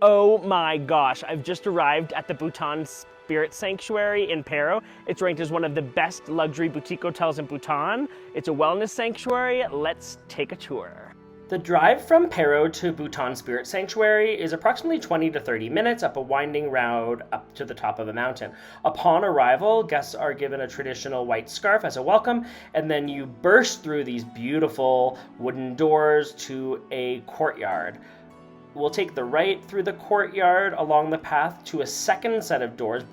Oh my gosh, I've just arrived at the Bhutan Spirit Sanctuary in Paro. It's ranked as one of the best luxury boutique hotels in Bhutan. It's a wellness sanctuary. Let's take a tour. The drive from Paro to Bhutan Spirit Sanctuary is approximately 20 to 30 minutes up a winding road up to the top of a mountain. Upon arrival, guests are given a traditional white scarf as a welcome, and then you burst through these beautiful wooden doors to a courtyard. We'll take the right through the courtyard along the path to a second set of doors.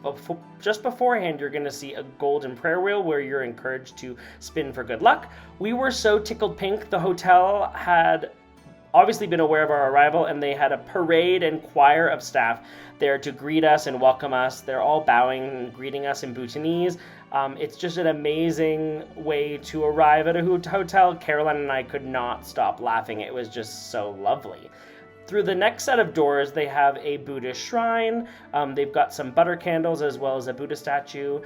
Just beforehand, you're going to see a golden prayer wheel where you're encouraged to spin for good luck. We were so tickled pink. The hotel had obviously been aware of our arrival, and they had a parade and choir of staff there to greet us and welcome us. They're all bowing and greeting us in Bhutanese. It's just an amazing way to arrive at a hotel. Caroline and I could not stop laughing. It was just so lovely. Through the next set of doors, they have a Buddhist shrine. They've got some butter candles as well as a Buddha statue.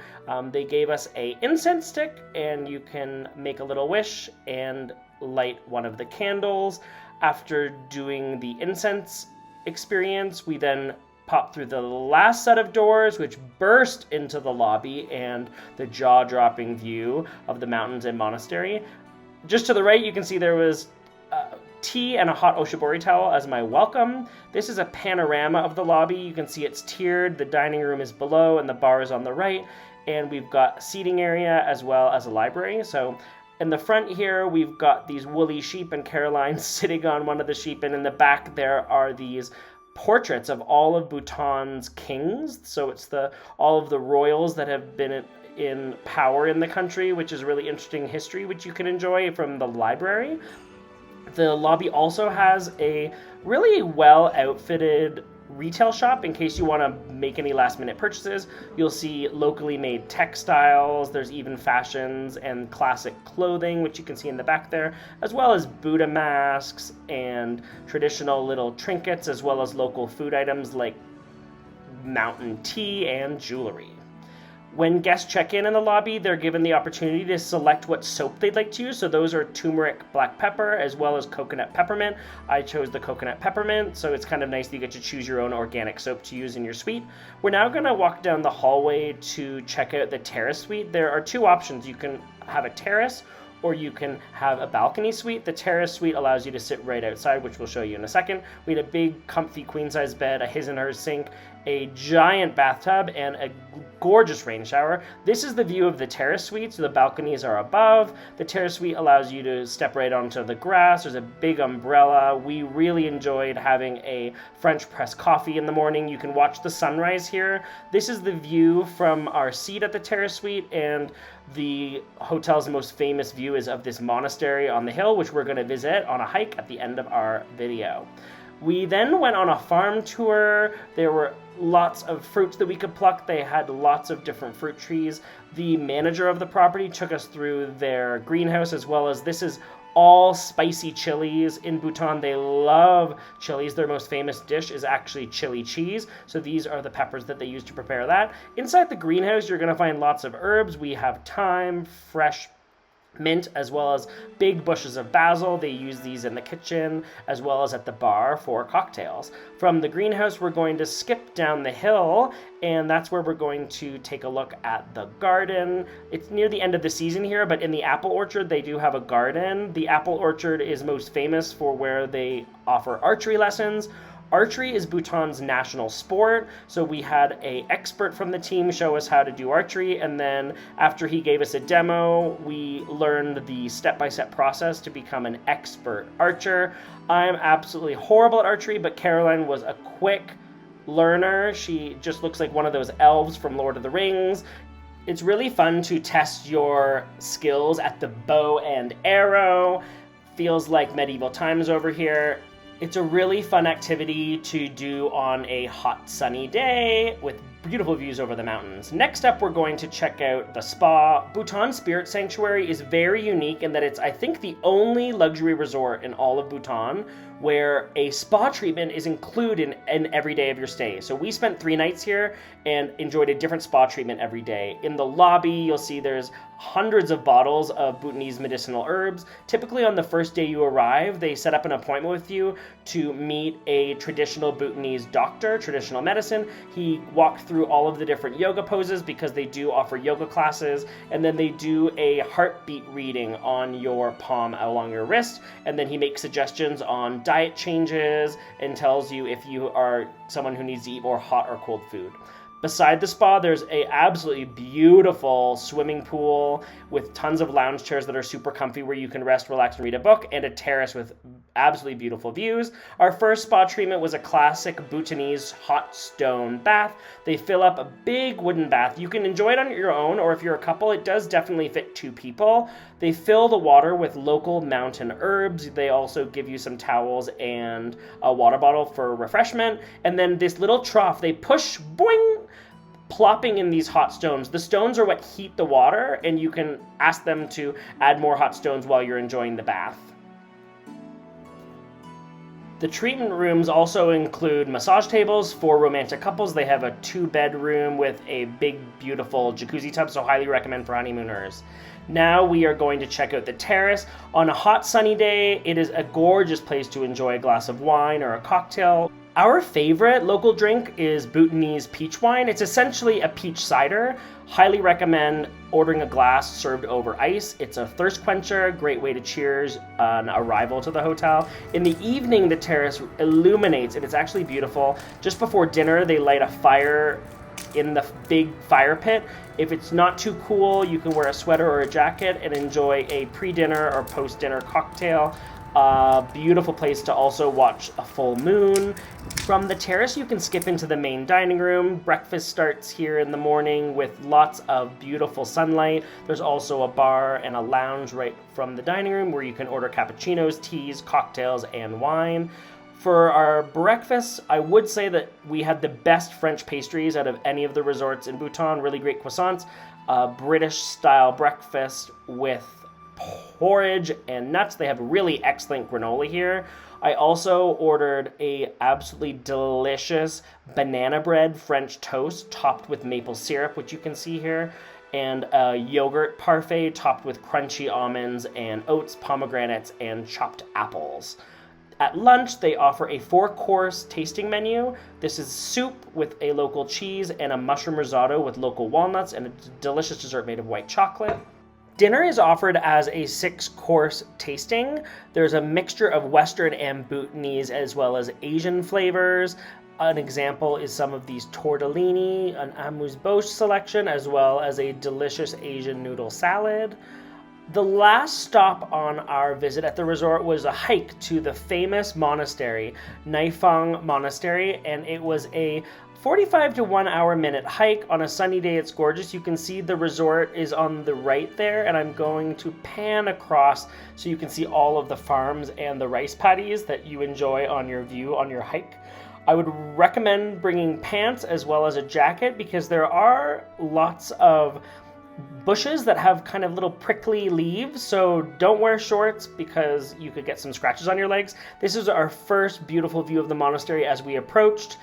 They gave us an incense stick, and you can make a little wish and light one of the candles. After doing the incense experience, we then pop through the last set of doors, which burst into the lobby and the jaw-dropping view of the mountains and monastery. Just to the right, you can see there was tea and a hot oshibori towel as my welcome. This is a panorama of the lobby. You can see it's tiered. The dining room is below and the bar is on the right. And we've got a seating area as well as a library. So in the front here, we've got these woolly sheep and Caroline sitting on one of the sheep. And in the back, there are these portraits of all of Bhutan's kings. So it's all of the royals that have been in power in the country, which is really interesting history, which you can enjoy from the library. The lobby also has a really well outfitted retail shop in case you want to make any last minute purchases. You'll see locally made textiles. There's even fashions and classic clothing, which you can see in the back there, as well as Buddha masks and traditional little trinkets, as well as local food items like mountain tea and jewelry. When guests check in the lobby, they're given the opportunity to select what soap they'd like to use. So those are turmeric black pepper as well as coconut peppermint. I chose the coconut peppermint, so it's kind of nice that you get to choose your own organic soap to use in your suite. We're now going to walk down the hallway to check out the Terrace Suite. There are two options. You can have a terrace or you can have a balcony suite. The Terrace Suite allows you to sit right outside, which we'll show you in a second. We had a big, comfy, queen-size bed, a his and hers sink, a giant bathtub, and a gorgeous rain shower. This is the view of the Terrace Suite, so the balconies are above. The Terrace Suite allows you to step right onto the grass. There's a big umbrella. We really enjoyed having a French press coffee in the morning. You can watch the sunrise here. This is the view from our seat at the Terrace Suite, and the hotel's most famous view is of this monastery on the hill, which we're going to visit on a hike at the end of our video. We then went on a farm tour. There were lots of fruits that we could pluck. They had lots of different fruit trees. The manager of the property took us through their greenhouse, as well as this is all spicy chilies. In Bhutan, they love chilies. Their most famous dish is actually chili cheese. So these are the peppers that they use to prepare that. Inside the greenhouse, you're going to find lots of herbs. We have thyme, fresh mint, as well as big bushes of basil. They use these in the kitchen as well as at the bar for cocktails. From the greenhouse, we're going to skip down the hill, and that's where we're going to take a look at the garden. It's near the end of the season here, but in the apple orchard, they do have a garden. The apple orchard is most famous for where they offer archery lessons. Archery is Bhutan's national sport, so we had an expert from the team show us how to do archery, and then after he gave us a demo, we learned the step-by-step process to become an expert archer. I'm absolutely horrible at archery, but Caroline was a quick learner. She just looks like one of those elves from Lord of the Rings. It's really fun to test your skills at the bow and arrow. Feels like medieval times over here. It's a really fun activity to do on a hot sunny day with beautiful views over the mountains. Next up, we're going to check out the spa. Bhutan Spirit Sanctuary is very unique in that it's, I think, the only luxury resort in all of Bhutan where a spa treatment is included in every day of your stay. So we spent 3 nights here and enjoyed a different spa treatment every day. In the lobby, you'll see there's hundreds of bottles of Bhutanese medicinal herbs. Typically on the first day you arrive, they set up an appointment with you to meet a traditional Bhutanese doctor, traditional medicine. He walked through all of the different yoga poses because they do offer yoga classes, and then they do a heartbeat reading on your palm along your wrist, and then he makes suggestions on diet changes and tells you if you are someone who needs to eat more hot or cold food. Beside the spa, there's a absolutely beautiful swimming pool with tons of lounge chairs that are super comfy where you can rest, relax, and read a book, and a terrace with absolutely beautiful views. Our first spa treatment was a classic Bhutanese hot stone bath. They fill up a big wooden bath. You can enjoy it on your own, or if you're a couple, it does definitely fit 2 people. They fill the water with local mountain herbs. They also give you some towels and a water bottle for refreshment. And then this little trough, they push, boing, plopping in these hot stones. The stones are what heat the water, and you can ask them to add more hot stones while you're enjoying the bath. The treatment rooms also include massage tables for romantic couples. They have a 2-bedroom with a big, beautiful jacuzzi tub, so highly recommend for honeymooners. Now we are going to check out the terrace. On a hot, sunny day, it is a gorgeous place to enjoy a glass of wine or a cocktail. Our favorite local drink is Bhutanese peach wine. It's essentially a peach cider. Highly recommend ordering a glass served over ice. It's a thirst quencher, great way to cheers on arrival to the hotel. In the evening, the terrace illuminates, and it's actually beautiful. Just before dinner, they light a fire in the big fire pit. If it's not too cool, you can wear a sweater or a jacket and enjoy a pre-dinner or post-dinner cocktail. Beautiful place to also watch a full moon. From the terrace, you can skip into the main dining room. Breakfast starts here in the morning with lots of beautiful sunlight. There's also a bar and a lounge right from the dining room where you can order cappuccinos, teas, cocktails, and wine. For our breakfast, I would say that we had the best French pastries out of any of the resorts in Bhutan. Really great croissants. British-style breakfast with porridge and nuts. They have really excellent granola here. I also ordered a absolutely delicious banana bread French toast topped with maple syrup, which you can see here, and a yogurt parfait topped with crunchy almonds and oats, pomegranates, and chopped apples. At lunch, they offer a 4-course tasting menu. This is soup with a local cheese and a mushroom risotto with local walnuts and a delicious dessert made of white chocolate. Dinner is offered as a 6-course tasting. There's a mixture of Western and Bhutanese as well as Asian flavors. An example is some of these tortellini, an amuse-bouche selection, as well as a delicious Asian noodle salad. The last stop on our visit at the resort was a hike to the famous monastery, Naifang Monastery, and it was a 45 to 1 hour minute hike. On a sunny day, it's gorgeous. You can see the resort is on the right there, and I'm going to pan across so you can see all of the farms and the rice paddies that you enjoy on your view on your hike. I would recommend bringing pants as well as a jacket because there are lots of bushes that have kind of little prickly leaves, so don't wear shorts because you could get some scratches on your legs. This is our first beautiful view of the monastery as we approached.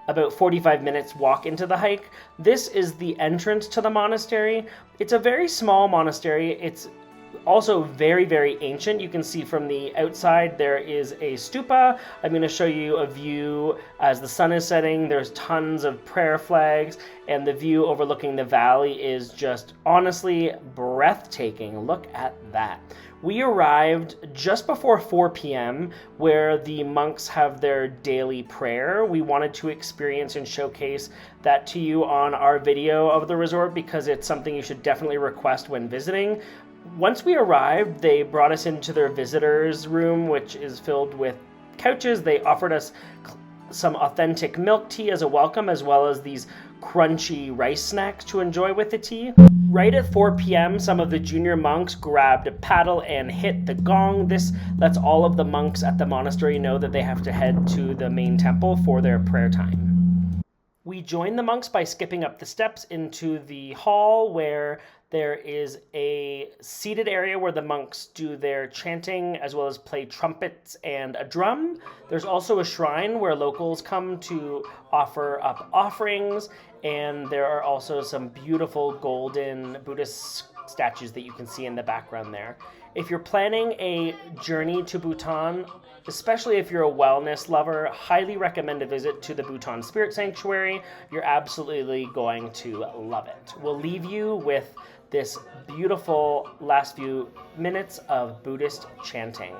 About 45 minutes walk into the hike. This is the entrance to the monastery. It's a very small monastery. It's also very, very ancient. You can see from the outside there is a stupa. I'm going to show you a view as the sun is setting. There's tons of prayer flags, and the view overlooking the valley is just honestly breathtaking. Look at that. We arrived just before 4 p.m. where the monks have their daily prayer. We wanted to experience and showcase that to you on our video of the resort because it's something you should definitely request when visiting. Once we arrived, they brought us into their visitors room, which is filled with couches. They offered us some authentic milk tea as a welcome, as well as these crunchy rice snacks to enjoy with the tea. Right at 4 p.m., some of the junior monks grabbed a paddle and hit the gong. This lets all of the monks at the monastery know that they have to head to the main temple for their prayer time. We join the monks by skipping up the steps into the hall where there is a seated area where the monks do their chanting as well as play trumpets and a drum. There's also a shrine where locals come to offer up offerings, and there are also some beautiful golden Buddhist statues that you can see in the background there. If you're planning a journey to Bhutan, especially if you're a wellness lover, highly recommend a visit to the Bhutan Spirit Sanctuary. You're absolutely going to love it. We'll leave you with this beautiful last few minutes of Buddhist chanting.